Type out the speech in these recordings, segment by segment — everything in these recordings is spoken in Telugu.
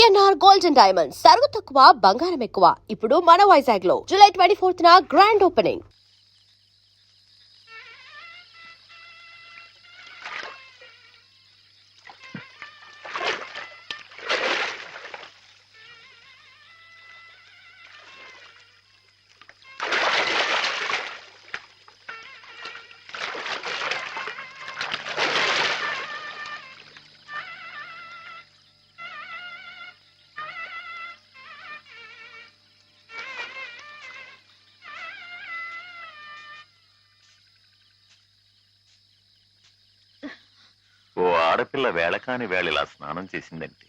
పిఎన్ఆర్ గోల్డ్ అండ్ డైమండ్స్ సరుకు తక్కువ బంగారం ఎక్కువ. ఇప్పుడు మన వైజాగ్ లో జూలై 24న గ్రాండ్ ఓపెనింగ్. ఓ ఆడపిల్ల వేళకాని వేళ ఇలా స్నానం చేసిందంటే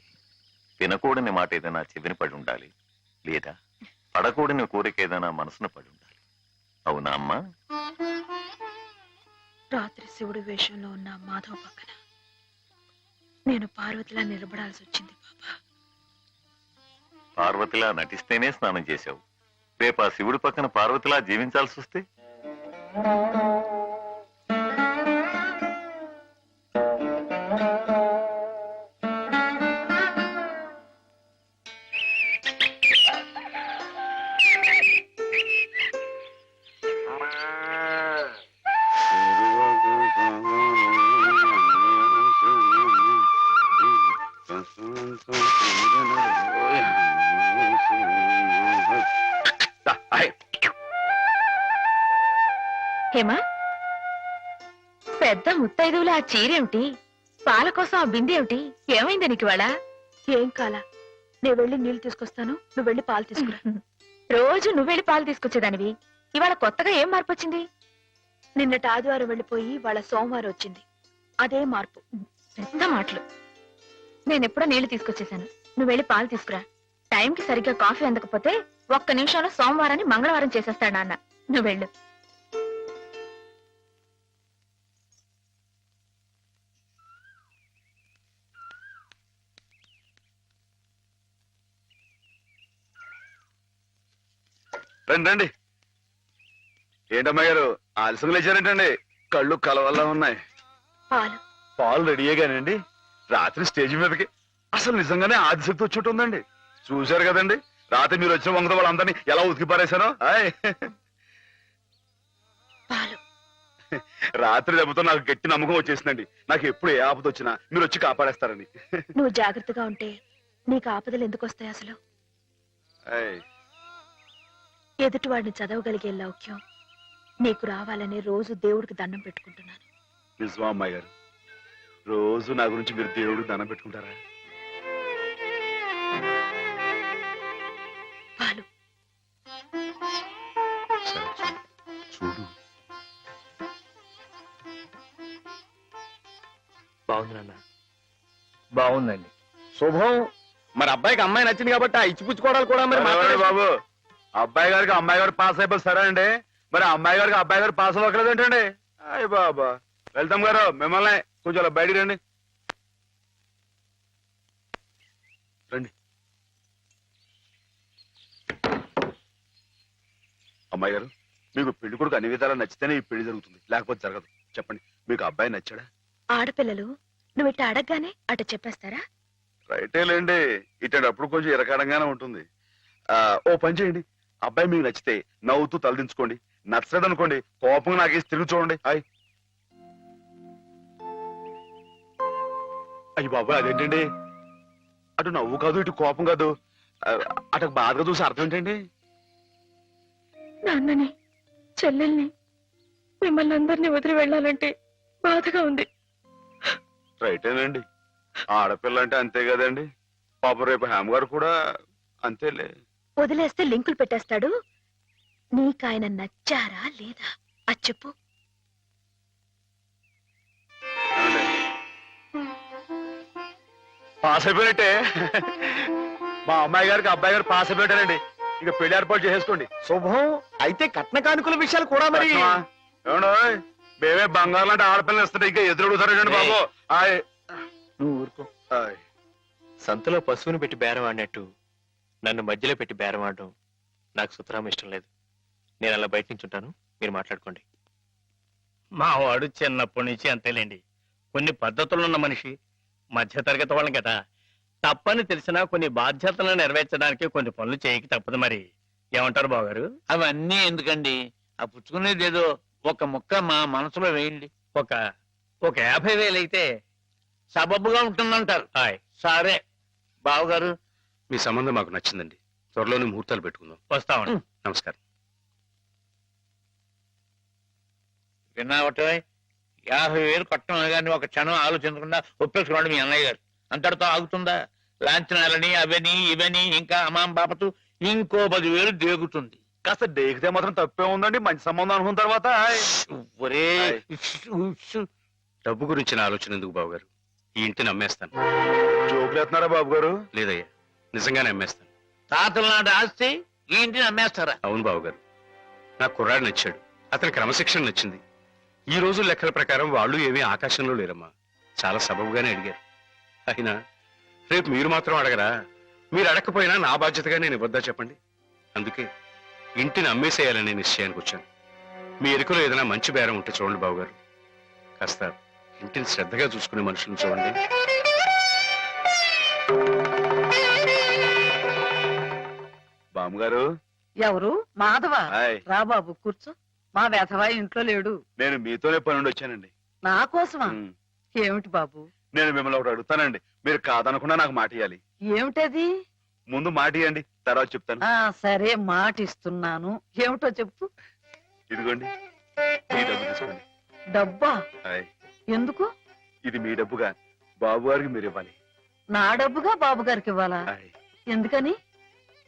తినకూడని మాట ఏదైనా చెవిని పడి ఉండాలి, లేదా పడకూడని కోరిక ఏదైనా మనసును పడి ఉండాలి. అవునా అమ్మా? రాత్రి శివుడి వేషంలో ఉన్న మాధవ్ పక్కన నేను పార్వతిలా నిలబడాల్సి వచ్చింది బాబా. పార్వతిలా నటిస్తేనే స్నానం చేశావు. రేపు ఆ శివుడి పక్కన పార్వతిలా జీవించాల్సి వస్తే హేమా, పెద్ద ముత్తైదువులు ఆ చీరేమిటి, పాల కోసం ఆ బిందెమిటి, ఏమైంది నీకు ఇవాళ? ఏం కాలా, నేను వెళ్ళి నీళ్లు తీసుకొస్తాను, నువ్వు వెళ్ళి పాలు తీసుకురా. రోజు నువ్వు వెళ్ళి పాలు తీసుకొచ్చేదానివి, ఇవాళ కొత్తగా ఏం మార్పు వచ్చింది? నిన్నటి ఆదివారం వెళ్ళిపోయి వాళ్ళ సోమవారం వచ్చింది, అదే మార్పు. పెద్ద మాటలు. నేనెప్పుడో నీళ్లు తీసుకొచ్చేసాను, నువ్వు వెళ్ళి పాలు తీసుకురా. టైంకి సరిగ్గా కాఫీ అందకపోతే ఒక్క నిమిషంలో సోమవారాన్ని మంగళవారం చేసేస్తాడు నాన్న. నువ్వు వెళ్ళు. రండి రండి. ఏంటమ్మా గారు ఆలస్యం లేచారేంటండి? కళ్ళు కలవల్లా ఉన్నాయి. పాలు పాలు రెడీయేగానండి. రాత్రి స్టేజ్ మీదకి అసలు నిజంగానే ఆదిశక్తి వచ్చి ఉందండి. చూశారు కదండి రాత్రి మీరు వచ్చిన వంగతో వాళ్ళందరినీ ఎలా ఉతికి పారేశానో. పాలు రాత్రి దెబ్బతో నాకు గట్టి నమ్మకం వచ్చేసిందండి. నాకు ఎప్పుడు ఏ ఆపద వచ్చినా మీరు వచ్చి కాపాడేస్తారని. నువ్వు జాగ్రత్తగా ఉంటే నీకు ఆపదలు ఎందుకు వస్తాయి? అసలు ఎదుటివాడిని చదవగలిగే లౌక్యం నీకు రావాలని రోజు దేవుడికి దండం పెట్టుకుంటున్నాను. నిజమా అమ్మాయి గారు? రోజు నా గురించి మీరు దేవుడికి దండం పెట్టుకుంటారా? పాలు చూడు. బాగుంది నాన్న, బాగుందండి. శుభం. మరి అబ్బాయికి అమ్మాయి నచ్చింది కాబట్టి ఆ ఇచ్చిపుచ్చుకోవడాలు కూడా మరి మాట్లాడే బాబు, అబ్బాయి గారికి అమ్మాయి గారు పాస్ అయిపోయి సరే అండి, మరి అమ్మాయి గారికి అబ్బాయి గారు పాస్ అవ్వకలేదు ఏంటండి? అయ్య బాబా. వెళ్తాం గారు, మిమ్మల్ని కొంచెం అలా బయటికి రండి. రండి. అమ్మాయి గారు, మీకు పెళ్లి కొడుకు అన్ని విధాలా నచ్చితేనే ఈ పెళ్లి జరుగుతుంది, లేకపోతే జరగదు. చెప్పండి, మీకు అబ్బాయి నచ్చాడా? ఆడపిల్లలు నువ్వు ఇట్ట అడగగానే అట చెప్పేస్తారా? రైటేలేండి, ఇటప్పుడు కొంచెం ఇరకాడంగానే ఉంటుంది. ఓ పని చేయండి, అబ్బాయి మీకు నచ్చితే నవ్వుతూ తలదించుకోండి, నచ్చలేదు అనుకోండి కోపంగా నాకేసి తిరిగి చూడండి. అయ్యి బాబాయ్, అదేంటండి? అటు నవ్వు కాదు, ఇటు కోపం కాదు, అటు బాధగా చూసి అర్థం ఏంటండి? నాన్నని, చెల్లెల్ని, మిమ్మల్ని అందరినీ వదిలి వెళ్ళాలంటే బాధగా ఉంది. రైటేనండి, ఆడపిల్ల అంటే అంతే కదండి. పాప రేపు హేమ గారు కూడా అంతేలే. వదిలేస్తే లింకులు పెట్టేస్తాడు. నీకాయన నచ్చారా లేదా అది చెప్పు. పాస్ అయిపోయినట్టే. మా అమ్మాయి గారికి అబ్బాయి గారు పాస్ అయిపోయారండి. ఇక పెళ్లి ఏర్పాటు చేసేసుకోండి. శుభం. అయితే కట్న కానుకల విషయాలు కూడా మరి ఏమండో, మేమే బంగారు లాంటి ఆడపిల్లలు ఇస్తుంటే ఇంకా ఎదురుడుతారండి బాబు. నువ్వు ఊరుకో. సంతలో పశువుని పెట్టి బేరం ఆడినట్టు నన్ను మధ్యలో పెట్టి బేరం ఆడడం నాకు సుతరాం ఇష్టం లేదు. నేను అలా బయట నుంచి ఉంటాను, మీరు మాట్లాడుకోండి. మా వాడు చిన్నప్పటి నుంచి అంతేలేండి. కొన్ని పద్ధతులున్న మనిషి, మధ్యతరగతి వాళ్ళం కదా. తప్పని తెలిసినా కొన్ని బాధ్యతలను నెరవేర్చడానికి కొన్ని పనులు చేయక తప్పదు మరి. ఏమంటారు బావగారు? అవన్నీ ఎందుకండి? ఆ పుచ్చుకునేది ఏదో ఒక ముక్క మా మనసులో వేయండి. ఒక 50,000 అయితే సబబుగా ఉంటుందంటారు. హాయ్, సరే బావగారు, మీ సంబంధం మాకు నచ్చిందండి. త్వరలోనే ముహూర్తాలు పెట్టుకుందాం. వస్తామండి. నమస్కారం. విన్నావటే 50,000 కట్టడం కానీ ఒక క్షణం ఆలోచించకుండా ఒప్పేసుకోండి మీ అన్నయ్య గారు. అంతటితో ఆగుతుందా? లాంఛనాలని అవని ఇవని ఇంకా అమాం బాపతు ఇంకో 10,000 దేగుతుంది. కాస్త డేకితే మాత్రం తప్పే ఉందండి. మంచి సంబంధం అనుకున్న తర్వాత ఒరే డబ్బు గురించిన ఆలోచన ఎందుకు బావగారు? ఈ ఇంటిని అమ్మేస్తాను. జోకులు వేస్తున్నారా బాబు గారు? లేదయ్యా, నిజంగానే అమ్మేస్తాను. తాతల నాటి ఆస్తి ఈ ఇంటిని అమ్మేస్తారా? అవును బావగారు, నాకు కుర్రాడు నచ్చాడు. అతని క్రమశిక్షణ నచ్చింది. ఈ రోజు లెక్కల ప్రకారం వాళ్ళు ఏమీ ఆకాశంలో లేరమ్మా. చాలా సబబుగానే అడిగారు. అయినా రేపు మీరు మాత్రం అడగరా? మీరు అడగకపోయినా నా బాధ్యతగా నేను ఇవ్వద్దా చెప్పండి? అందుకే ఇంటిని అమ్మేసేయాలనే నిశ్చయానికి వచ్చాను. మీ ఎరుకలో ఏదైనా మంచి బేరం ఉంటే చూడండి బావగారు. కాస్త ఇంటిని శ్రద్ధగా చూసుకునే మనుషులను చూడండి. బామ్మగారు, ఎవరు? మాధవ. హాయ్. రా బాబు కూర్చో. మా వెధవా ఇంట్లో లేడు. నేను మీతోనే పని నుండి వచ్చానండి. నా కోసమా? ఉమ్. ఏమిటి బాబు? నేను మిమ్మల్ని ఒకటి అడుగుతానండి. మీరు కాదనకుండా నాకు మాట ఇవ్వాలి. ఏమిటది? ముందు మాట ఇవ్వండి, తర్వాత చెప్తాను. సరే, మాట ఇస్తున్నాను. ఏమిటో చెప్పు. ఇదిగోండి, మీ డబ్బు తీసుకోండి. డబ్బా? హాయ్. ఎందుకు? ఇది మీ డబ్బుగా బాబు గారికి మీరు ఇవ్వాలి. నా డబ్బుగా బాబు గారికి ఇవ్వాలా? హాయ్. ఎందుకని?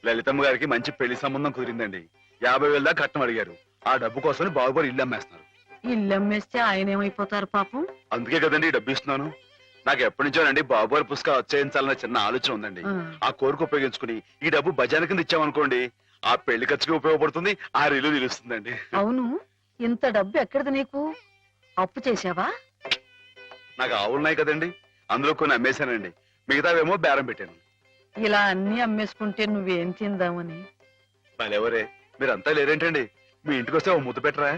లలితమ్మ గారికి మంచి పెళ్లి సంబంధం కుదిరిందండి. 50,000 దాకా కట్నం అడిగారు. ఆ డబ్బు కోసం బాబు గారు ఇల్లు అమ్మేస్తున్నారు. ఇల్లు అమ్మేస్తే ఆయన ఏమైపోతారు పాపం? అందుకే కదండి ఈ డబ్బు ఇస్తున్నాను. నాకు ఎప్పటి నుంచోనండి బాబు గారి పుస్తకాలు వచ్చేయించాలన్న చిన్న ఆలోచన ఉందండి. ఆ కోరిక ఉపయోగించుకుని ఈ డబ్బు బజార్ కింద ఇచ్చామనుకోండి, ఆ పెళ్లి ఖర్చుకి ఉపయోగపడుతుంది, ఆ ఇల్లు నిలుస్తుందండి. అవును, ఇంత డబ్బు ఎక్కడిది నీకు? అప్పు చేశావా? నాకు ఆవులున్నాయి కదండి, అందులో కొన్ని అమ్మేశానండి. మిగతావేమో బేరం పెట్టాను. ఇలా అన్ని అమ్మేసుకుంటే నువ్వేం తిందామని. మళ్ళెవరే మీరంతా లేరేంటండి? మీ ఇంటికి వస్తే ఓ ముద్దు పెట్టరా?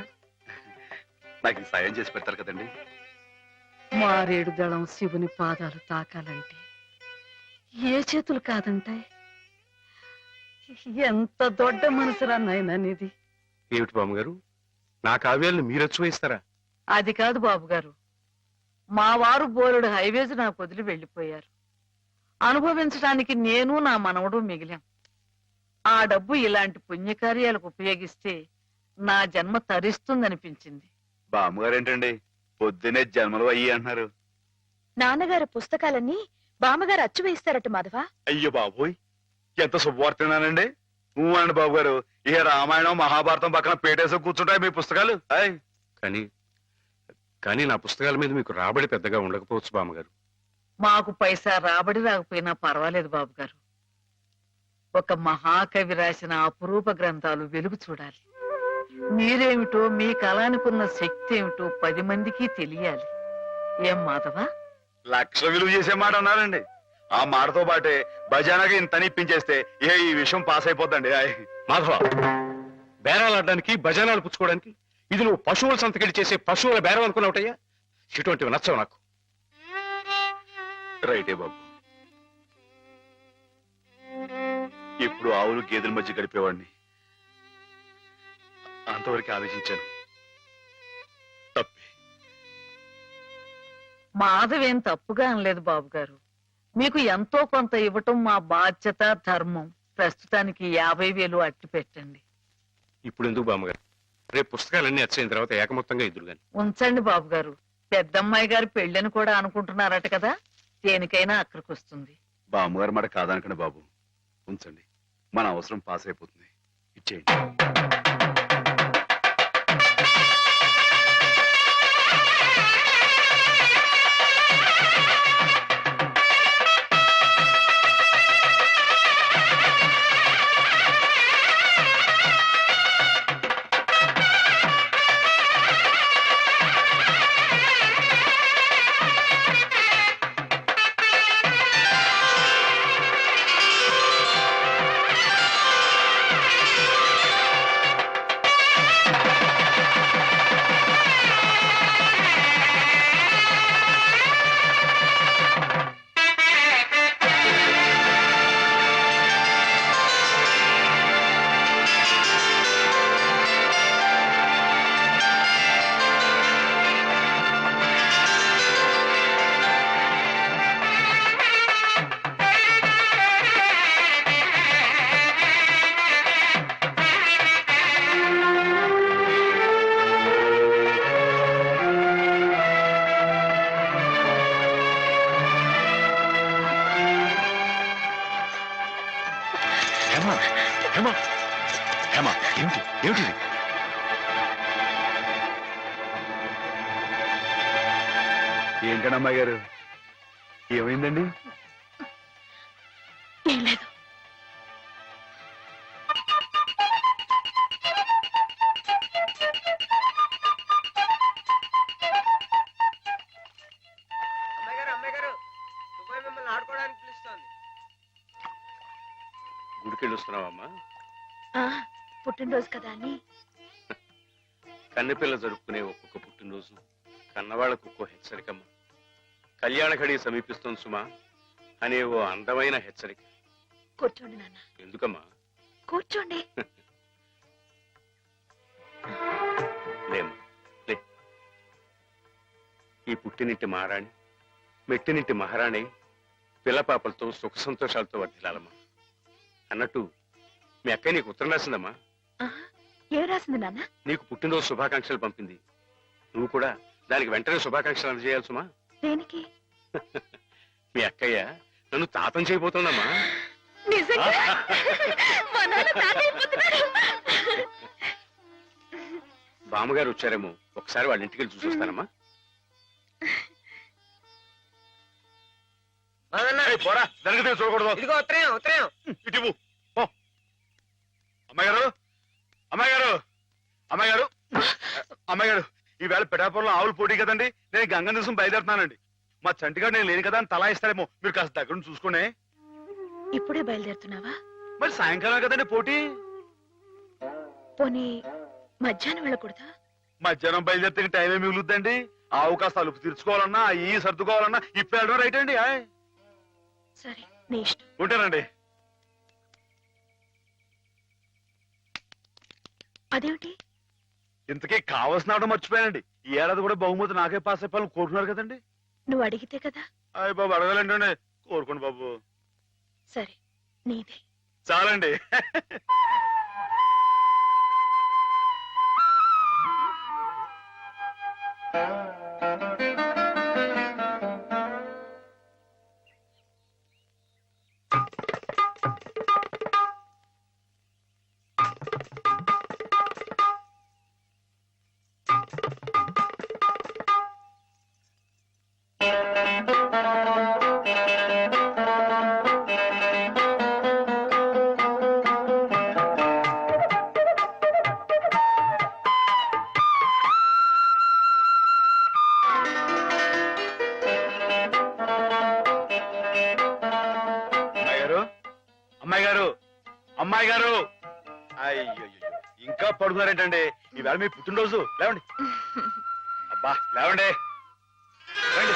నాకు ఈ సాయం చేసి పెడతారు కదండి. మారేడు దళం శివుని పాదాలు తాకాలంటే ఏ చేతులు కాదంటాయి? ఎంత దొడ్డ మనసురా నాయనా నీది. ఏమిటి బామ్మగారు, నా కావ్యాలను మీరు అచ్చువేస్తారా? అది కాదు బాబు గారు, మా వారు బోలెడు హైవేస్ నాకు వదిలి వెళ్ళిపోయారు. అనుభవించడానికి నేను నా మనవడు మిగిలాం. ఆ డబ్బు ఇలాంటి పుణ్యకార్యాలకు ఉపయోగిస్తే నా జన్మ తరిస్తుందనిపించింది. బామ్మగారు ఏంటండి పొద్దునే జన్మలు అయ్యి అంటున్నారు? నాన్నగారు పుస్తకాలన్నీ బామ్మగారు అచ్చు వేయిస్తారట మాధవ. అయ్యో బాబోయ్, ఎంత శుభవార్తేనానండి. అనండి బాబు గారు, ఇక రామాయణం మహాభారతం పక్కన పేటేసో కూర్చుంటాయి మీ పుస్తకాలు. హాయ్. కానీ నా పుస్తకాల మీద మీకు రాబడి పెద్దగా ఉండకపోవచ్చు బామ్మగారు. మాకు పైసా రాబడి రాకపోయినా పర్వాలేదు బాబు గారు. ఒక మహాకవి రాసిన అపురూప గ్రంథాలు వెలుగు చూడాలి. మీరేమిటో, మీ కళానికున్న శక్తి ఏమిటో 10 మందికి తెలియాలి. ఏం మాధవ? లక్ష విలువ చేసే మాట అన్నారండి. ఆ మాటతో పాటే భజానాగా ఇంత ఇప్పించేస్తే ఏ ఈ విషయం పాస్ అయిపోద్దండి. హాయ్. మాధవ, బేరాలు ఆడడానికి భజనాలు పుచ్చుకోవడానికి ఇది నువ్వు పశువుల సంతకెళ్ళి చేసే పశువుల బేరం అనుకున్నావుటయ్యా? ఇటువంటివి నచ్చవు నాకు. రైటే బాబు, ఇప్పుడు ఆవులు గేదెల మధ్య గడిపేవాడిని. అంతవరకు ఆలోచించాను. తప్పే. మాధవేం తప్పుగా అనలేదు బాబు గారు. మీకు ఎంతో కొంత ఇవ్వటం మా బాధ్యత, ధర్మం. ప్రస్తుతానికి 50,000 అట్టి పెట్టండి. ఇప్పుడు ఎందుకు బామ్మగారు? రేపు పుస్తకాలన్నీ వచ్చైన తర్వాత ఏకమొత్తంగా ఇద్దరు గాని. ఉంచండి బాబు గారు. పెద్దమ్మాయి గారి పెళ్ళని కూడా అనుకుంటున్నారట కదా, దేనికైనా అక్కడికి వస్తుంది. బామ్మగారు మాట కాదనకండి బాబు, ఉంచండి. మన అవసరం పాస్ అయిపోతుంది. ఇచ్చేయండి. హేమ హేమ హేమ ఏమిటి ఏమిటి ఏంటండి అమ్మాయి గారు ఏమైందండి? ఏం లేదు. గుడికెళ్ళి వస్తున్నావమ్మా? ఆ, పుట్టినరోజు కదా అని. కన్నెపిల్ల జరుపుకునే ఒక్కొక్క పుట్టినరోజు కన్నవాళ్లకు ఒక్కో హెచ్చరికమ్మా. కళ్యాణ ఘడి సమీపిస్తుంది సుమా అనే ఓ అందమైన హెచ్చరిక. కూర్చోండి నాన్న, ఎందుకమ్మా? కూర్చోండి. లేమ్మా లే. ఈ పుట్టినింటి మహారాణి మెట్టినింటి మహారాణి పిల్లపాపలతో సుఖ సంతోషాలతో వర్ధిల్లాలమ్మా. అన్నట్టు మీ అక్క నీకు ఉత్తరం రాసిందమ్మా. ఏం రాసింది నాన్న? నీకు పుట్టినరోజు శుభాకాంక్షలు పంపింది. నువ్వు కూడా దానికి వెంటనే శుభాకాంక్షలు అందజేయాలి సుమా. దేనికి? మీ అక్కయ్య నన్ను తాతం చేయబోతోందమ్మా. నిజంగా? మా నాన్న తాత అయిపోతున్నాడు. బామ్మగారు వచ్చారేమో, ఒకసారి వాళ్ళ ఇంటికి వెళ్ళి చూసొస్తానమ్మా. పోరా, దానికి చూడకూడదు. ఇదిగో ఉత్తరం ఉత్తరం. ఇటు అమ్మాయి గారు అమ్మాయి గారు అమ్మాయి గారు అమ్మాయి గారు ఈవేళ పిఠాపురంలో ఆవులు పోటీ కదండి. నేను గంగ దివసం బయలుదేరుతున్నానండి. మా చంటిగాడు నేను లేని కదా అని తలా ఇస్తారేమో, మీరు కాస్త దగ్గర నుంచి చూసుకోండి. ఇప్పుడే బయలుదేరుతున్నావా? మరి సాయంకాలం కదండి పోటీ. పోనీ మధ్యాహ్నం వెళ్ళకూడదా? మధ్యాహ్నం బయలుదేరితే టైం ఏమి మిగులుద్దండి. ఆవు కాస్త అలుపు తీర్చుకోవాలన్నా ఈ సర్దుకోవాలన్నా ఇప్పుడు వెళ్ళడం రైట్ అండి. సరే, నీ ఇష్టం. ఉంటానండి. అదేమిటి? ఇంతకీ కావాల్సిన ఆవడం మర్చిపోయానండి. ఈ ఏడాది కూడా బహుమతి నాకే పాస్ అయిపోవాలని కోరుకున్నారు కదండి. నువ్వు అడిగితే కదా. అయ్య బాబు అడగాలండి. కోరుకోండి బాబు. సరే, నీదే. చాలండి. అమ్మాయి గారు అమ్మాయి గారు అయ్యో ఇంకా పడుకున్నారేంటండి? ఈవేళ మీ పుట్టినరోజు. లేవండి. అబ్బా లేవండి. రండి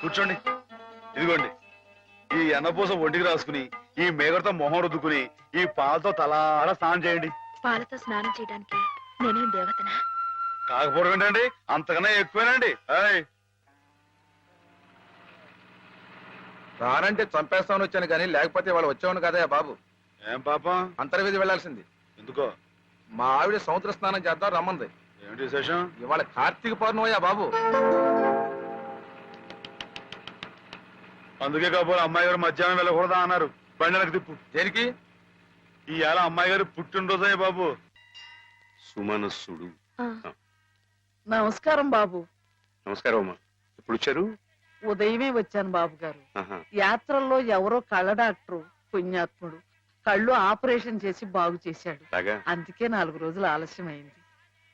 కూర్చోండి. ఇదిగోండి ఈ ఎన్నపూస ఒంటికి రాసుకుని ఈ మేగడతో మొహం రుద్దుకుని ఈ పాలతో తలారా స్నానం చేయండి. పాలతో స్నానం చేయడానికి నేనేం దేవతనా? కాకపోవడం ఏంటండి, అంతకన్నా ఎక్కువేనండి. రానంటే చంపేస్తామని వచ్చాను కానీ లేకపోతే వాళ్ళు వచ్చేవాడు కదా బాబు. ఏం పాపం? అంతర్వేది వెళ్లాల్సింది. ఎందుకో? మా ఆవిడ సముద్ర స్నానం చేద్దాం రమ్మంది. ఏమిటి విశేషం? ఇవాళ కార్తీక పౌర్ణమయ్యా బాబు. అందుకే కాబోలు అమ్మాయి గారు మధ్యాహ్నం వెళ్ళకూడదా అన్నారు. బండలకు తిప్పు. దేనికి? ఈ ఏళ అమ్మాయి గారు పుట్టినరోజే బాబు. సుమనస్సుడు. నమస్కారం బాబు. నమస్కారం అమ్మా. ఎప్పుడు వచ్చారు? ఉదయమే వచ్చాను బాబు గారు. ఆహా. యాత్రల్లో ఎవరో కళ్ళ డాక్టరు పుణ్యాత్ముడు కళ్ళు ఆపరేషన్ చేసి బాగు చేశాడు. అలాగా? అందుకే 4 రోజులు ఆలస్యమైంది.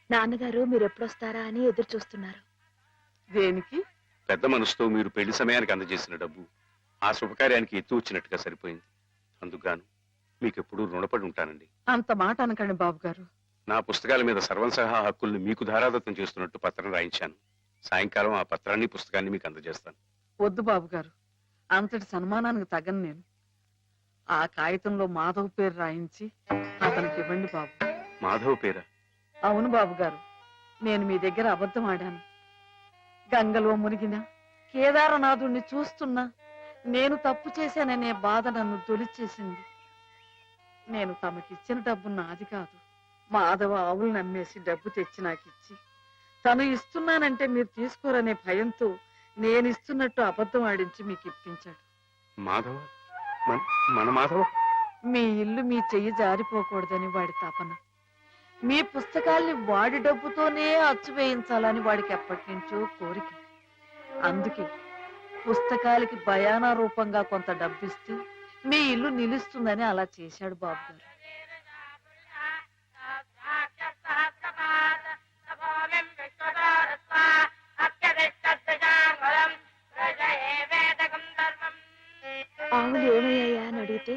నాన్నగారు మీరు ఎప్పుడొస్తారా అని ఎదురు చూస్తున్నారు. దేనికి? పెద్ద మనసుతో మీరు పెళ్లి సమయానికి అందజేసిన డబ్బు ఆ శుభకార్యానికి ఎత్తు వచ్చినట్టుగా సరిపోయింది. అందుకుగాను మీకెప్పుడు రుణపడి ఉంటానండి. అంత మాట అనకండి బాబు గారు. నా పుస్తకాల మీద సర్వసహా హక్కుల్ని మీకు ధారాదత్తం చేస్తున్నట్టు పత్రం రాయించాను. సాయంకాలం ఆ పత్రాన్ని పుస్తకాన్ని మీకు అందజేస్తాను. వద్దు బాబు గారు, అంతటి సన్మానానికి తగను నేను. ఆ కాగితంలో మాధవ్ పేరు రాయించి అతనికి ఇవ్వండి బాబు. మాధవ్ పేరా? అవును బాబు గారు, నేను మీ దగ్గర అబద్ధం ఆడాను. గంగలో మునిగిన కేదారనాథుణ్ణి చూస్తున్నా నేను తప్పు చేశాననే బాధ నన్ను తొలిచేసింది. నేను తమకిచ్చిన డబ్బు నాది కాదు. మాధవ ఆవులు నమ్మేసి డబ్బు తెచ్చి నాకిచ్చి తను ఇస్తున్నానంటే మీరు తీసుకోరనే భయంతో నేను ఇస్తున్నట్టు అబద్ధం ఆడించి మీకు ఇప్పించాడు. మాధవ? మన మాధవ మీ ఇల్లు మీ చెయ్యి జారిపోకూడదని వాడి తపన. మీ పుస్తకాల్ని వాడి డబ్బుతోనే అచ్చు వేయించాలని వాడికి ఎప్పటి నుంచో కోరిక. అందుకే పుస్తకాలకి బయానా రూపంగా కొంత డబ్బిస్తే మీ ఇల్లు నిలుస్తుందని అలా చేశాడు బాబు గారు. ఆవులు ఏమయ్యాయా అని అడిగితే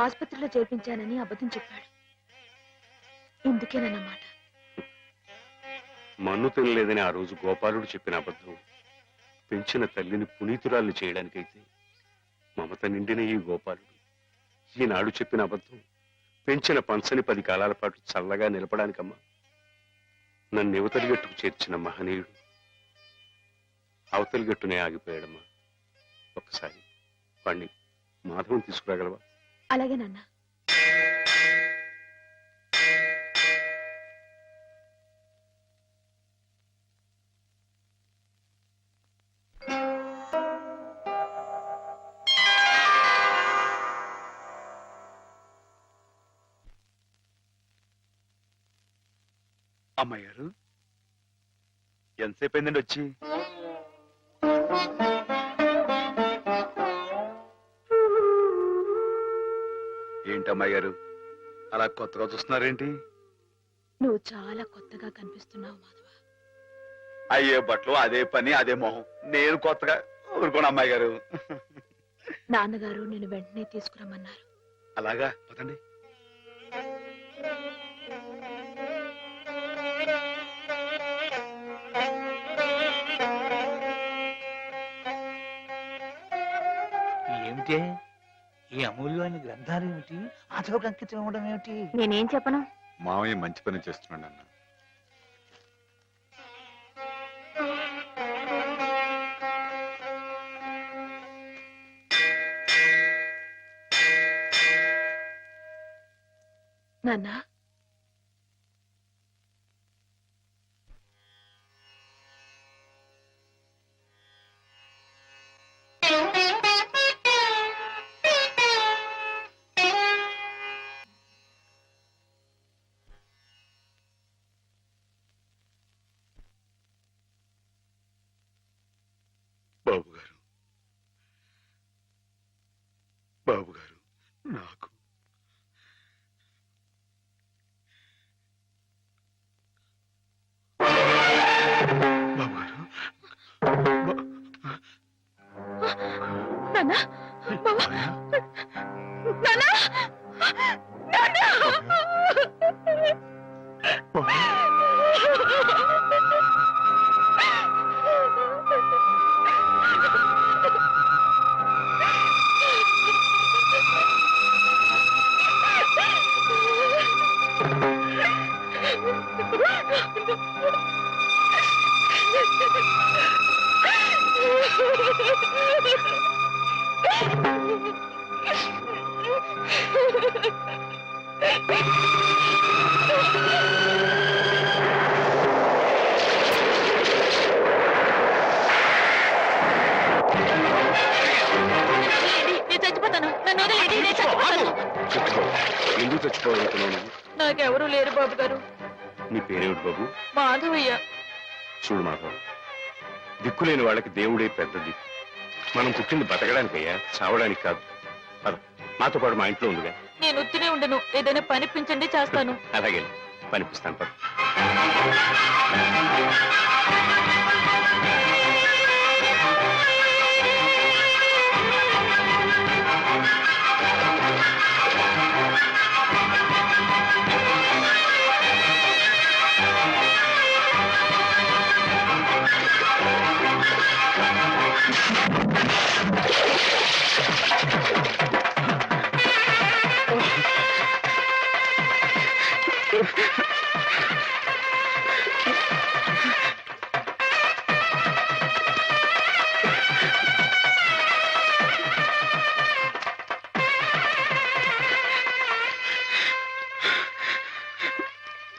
ఆసుపత్రిలో చేర్పించానని అబద్ధం చెప్పాడు. ఇందుకేనన్నమాట. మన్ను తినలేదని ఆ రోజు గోపాలుడు చెప్పిన అబద్ధం పెంచిన తల్లిని పునీతురాల్ని చేయడానికైతే, మమత నిండిన ఈ గోపాలుడు ఈనాడు చెప్పిన అబద్ధం పెంచిన పంచని 10 కాలాల పాటు చల్లగా నిలపడానికమ్మా. నన్ను యువతలి గట్టుకు చేర్చిన మహనీయుడు అవతలి గట్టునే ఆగిపోయాడమ్మా. ఒక్కసారి పండి మాధవం తీసుకురాగలవా? అలాగే నాన్న. అమ్మాయి గారు ఎంతసేపు అయిందండి వచ్చి? ఏంటమ్మాయి గారు అలా కొత్తగా చూస్తున్నారేంటి? నువ్వు చాలా కొత్తగా కనిపిస్తున్నావు మాధవ. అయ్యే బట్టలు, అదే పని, అదే మొహం. నేను కొత్తగా ఊరుకోను అమ్మాయి గారు. నాన్నగారు నేను వెంటనే తీసుకురమ్మన్నారు. అలాగా, పదండి. ఏమిటి ఈ అమూల్యమైన గ్రంథాలు ఏమిటి? ఆచోకు అంకితం ఇవ్వడం ఏమిటి? నేనేం చెప్పను. మావయ్య మంచి పని చేస్తున్నాడు అన్న. నాన్న, బాబు గారు, బాబు గారు, నాకు బాబు గారు, నాన్న, బావ, నాన్న, ఎందుకు చచ్చిపోవాలనుకున్నావు నువ్వు? నాకెవరూ లేరు బాబు గారు. నీ పేరేమిటి బాబు? మాధవయ్య. చూడు మాధవ్, దిక్కులేని వాళ్ళకి దేవుడే పెద్ద దిక్కు. మనం పుట్టింది బతకడానికయ్యా, చావడానికి కాదు. పద, మాతో పాటు మా ఇంట్లో ఉందిగా. నేను ఉత్తినే ఉండను. ఏదైనా పనిపించండి, చేస్తాను. అలాగే పనిపిస్తాను. పద.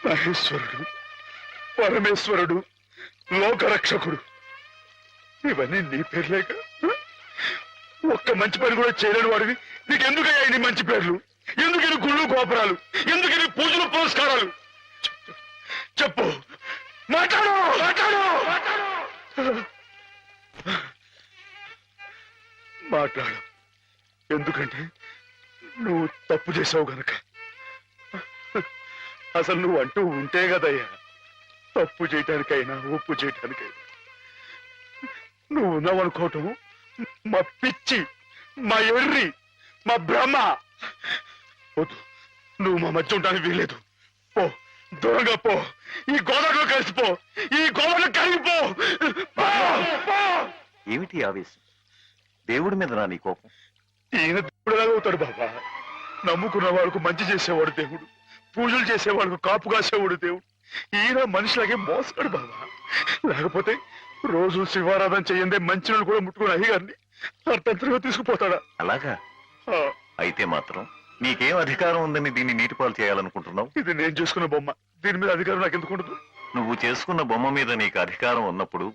మహేశ్వరుడు, పరమేశ్వరుడు, లోకరక్షకుడు, ఇవన్నీ నీ పేర్లేక. ఒక్క మంచి పని కూడా చేయలేని వాడివి నీకెందుకయ్యా ఇన్ని మంచి పేర్లు? ఎందుకని గుళ్ళు గోపురాలు? ఎందుకని పూజలు పురస్కారాలు? చెప్పు, మాట్లాడు మాట్లాడు మాట్లాడు. ఎందుకంటే నువ్వు తప్పు చేసావు గనక. అసలు నువ్వు అంటూ ఉంటే కదయ్యా తప్పు చేయటానికైనా ఒప్పు చేయటానికైనా. నువ్వు ఉన్నావనుకోవటం మా పిచ్చి, మా ఎర్రి, మా భ్రమ. వద్దు, నువ్వు మా మధ్య ఉండడానికి వీలేదు. పో, దూరంగా పో. ఈ గోదావరిలో కలిసిపో, ఈ గోదావరిలో కరిగిపో. పో, పో. ఏమిటి ఆవేశం? దేవుడి మీద నా నీ కోపం? ఈయన దేవుడులాగా అవుతాడు బాబా. నమ్ముకున్న వాళ్ళకు మంచి చేసేవాడు దేవుడు, పూజలు చేసేవాళ్ళకు కాపు కాసేవాడు దేవుడు. ఈయన మనిషిలాగే మోసాడు బాబా. లేకపోతే రోజు శివారాధన చేయందే మంచినీళ్ళు కూడా ముట్టుకుని అయ్యగారిని అర్థంతరంగా తీసుకుపోతాడా? అలాగా? అయితే మాత్రం నీకేం అధికారం ఉందని దీన్ని నీటిపాలు చేయాలనుకుంటున్నావు? ఇది నేను చేసుకున్న బొమ్మ, దీని మీద అధికారం నాకు ఎందుకు ఉండదు? నువ్వు చేసుకున్న బొమ్మ మీద నీకు అధికారం ఉన్నప్పుడు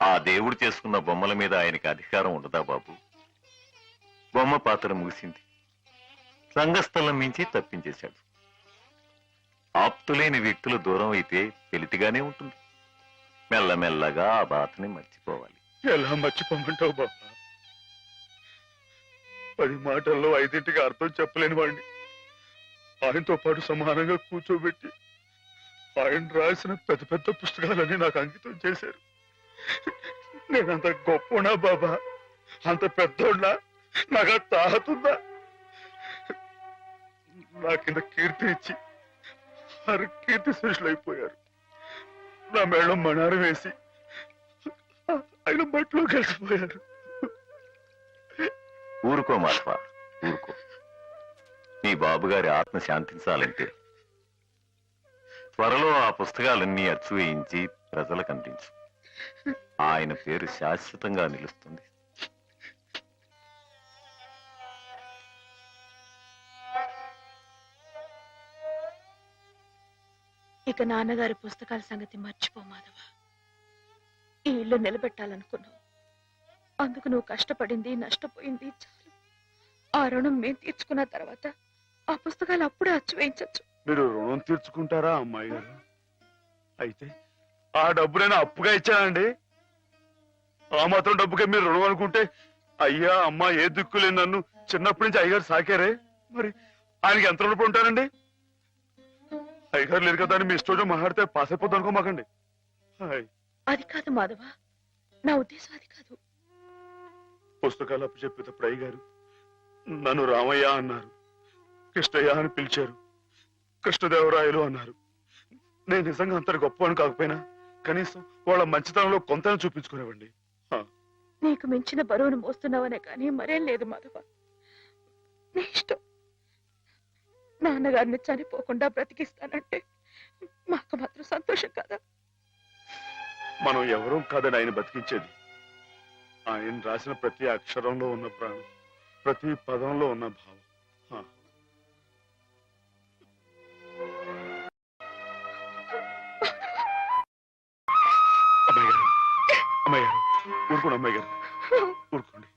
ఆ దేవుడు చేసుకున్న బొమ్మల మీద ఆయనకి అధికారం ఉండదా బాబు? బొమ్మ పాత్ర ముగిసింది, రంగస్థలం మించి తప్పించేశాడు. ఆప్తులేని వ్యక్తులు దూరం అయితే వెలితిగానే ఉంటుంది. మెల్లమెల్లగా ఆ బాధని మర్చిపోవాలి. ఎలా మర్చిపోమంటావు బాబా? 10 మాటల్లో 5ంటికి అర్థం చెప్పలేని వాడిని ఆయనతో పాటు సమానంగా కూర్చోబెట్టి ఆయన రాసిన పెద్ద పెద్ద పుస్తకాలన్నీ నాకు అంకితం చేశారు. నేనంత గొప్పనా బాబా? అంత పెద్దోడ్నా? నాకు తాహతుందా? నా కింద కీర్తి ఇచ్చి వారు కీర్తి శిష్యులైపోయారు. నా మేళం మణారం వేసి ఆయన బట్టలో కలిసిపోయారు. ఊరుకో మాధవ, ఊరుకో. నీ బాబుగారి ఆత్మ శాంతించాలంటే త్వరలో ఆ పుస్తకాలన్నీ అచ్చు వేయించి ప్రజలకు అందించు. ఆయన పేరు శాశ్వతంగా నిలుస్తుంది. ఇక నాన్నగారి పుస్తకాల సంగతి మర్చిపో మాధవ. ఈ ఇల్లు నిలబెట్టాలనుకున్నావు, అందుకు నువ్వు కష్టపడింది నష్టపోయింది చాలు. ఆ రుణం మేము తీర్చుకున్న తర్వాత ఆ పుస్తకాలు అప్పుడే అచ్చు వేయించచ్చు. మీరు రుణం తీర్చుకుంటారా అమ్మాయి గారు? అయితే ఆ డబ్బు నేను అప్పుగా ఇచ్చానండి. ఆ మాత్రం డబ్బుకే మీరు రుణం అనుకుంటే అయ్యా అమ్మా ఏ దిక్కులేని నన్ను చిన్నప్పటి నుంచి అయ్యగారు సాకారే, మరి ఆయనకి ఎంత రుణపడి ఉంటానండి? అయ్యగారు లేరు కదా అని మీ ఇష్టం మాట్లాడితే పాస్ అయిపోద్ది అనుకోమాకండి. అది కాదు మాధవ, నా ఉద్దేశం అది కాదు. పుస్తకాలు అప్పు చెప్పేటప్పుడు అయ్యగారు నన్ను రామయ్య అన్నారు, కృష్ణయ్య అని పిలిచారు, కృష్ణదేవరాయలు అన్నారు. నేను నిజంగా అంతటి గొప్ప అని కాకపోయినా కనీసం వాళ్ళ మంచితనంలో కొంతని చూపించుకునేవండి. నీకు మించిన బరువును మోస్తున్నావనే కానీ మరేం లేదు మాధవ. నీ ఇష్టం. నాన్నగారిని చనిపోకుండా బ్రతికిస్తానంటే మాకు మాత్రం సంతోషం కదా? మనం ఎవరూ కాదని ఆయన బతికించేది. ఆయన రాసిన ప్రతి అక్షరంలో ఉన్న ప్రాణం, ప్రతి పదంలో ఉన్న భావం. అమ్మాయి గారు, అమ్మాయి గారు, ఊరుకోండి అమ్మాయి గారు, ఊరుకోండి.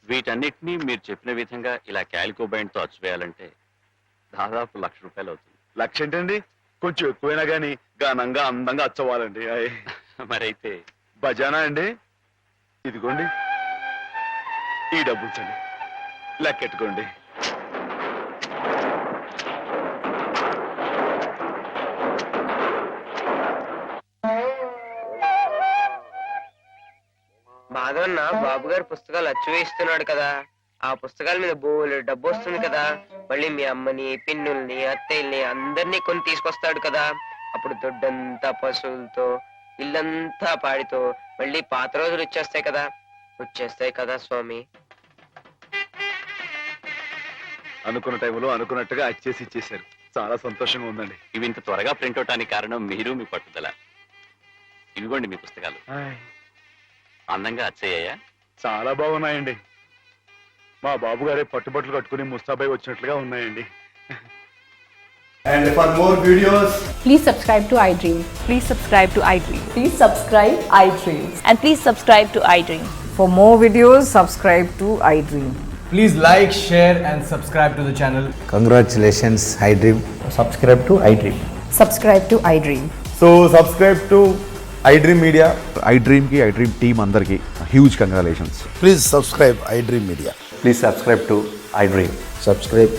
వీటన్నిటినీ మీరు చెప్పిన విధంగా ఇలా క్యాలికో బైండ్తో అచ్చువేయాలంటే దాదాపు 1,00,000 రూపాయలు అవుతుంది. 1,00,000 ఏంటండి? కొంచెం ఎక్కువైనా గానీ ఘనంగా అందంగా అచ్చవ్వాలండి. మరైతే బజానా అండి. ఇదిగోండి ఈ డబ్బు ఉంచండి, లెక్కెట్టుకోండి. మాధవన్న బాబు గారి పుస్తకాలు అచ్చు వేస్తున్నాడు కదా, ఆ పుస్తకాల మీద బోలు డబ్బు వస్తుంది కదా. మళ్ళీ మీ అమ్మని, పిన్నుల్ని, అత్తయ్యల్ని అందరినీ కొని తీసుకొస్తాడు కదా. అప్పుడు దొడ్డంతా పశువులతో, ఇల్లంతా పాడితో మళ్ళీ పాత రోజులు వచ్చేస్తాయి కదా స్వామి. అనుకున్న టైంలో అనుకున్నట్టుగా అచ్చేసి ఇచ్చేశారు. చాలా సంతోషంగా ఉందండి. ఇవి ఇంత త్వరగా ప్రింట్ అవటానికి కారణం మీరు, మీ పట్టుదల. ఇవిగోండి మీ పుస్తకాలు. అందంగా అచ్చయ్యాయా? చాలా బాగున్నాయండి. మా బాబు గారే పట్టుబట్టలు కట్టుకుని ముస్తాబాయి వచ్చినట్లుగా ఉన్నాయండి. And for more videos, Please subscribe to iDream. Please subscribe to iDream. Please subscribe iDream. And please subscribe to iDream. For more videos, subscribe to iDream. Please like, share and subscribe to the channel. Congratulations, iDream. Subscribe to iDream. Subscribe to iDream. so subscribe to iDream Media. iDream కి iDream టీమ్ అందరికి huge congratulations. Please subscribe iDream Media. Please subscribe to iDream. Subscribe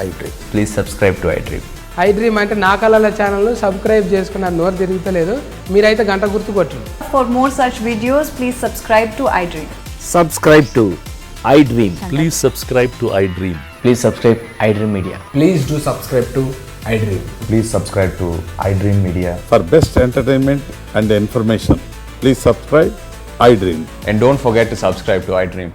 iDream. Please subscribe to iDream. iDream అంటే నా కళల ఛానల్ సబ్స్క్రైబ్ చేసుకున్న నోరు తిరుగుతలేదు, మీరైతే గంట గుర్తు కొట్టండి. For more such videos, please subscribe to iDream. Subscribe to iDream. Please subscribe to iDream. Please subscribe iDream Media. Please do subscribe to iDream. Please subscribe to iDream media. For best entertainment and information, please subscribe iDream. And don't forget to subscribe to iDream.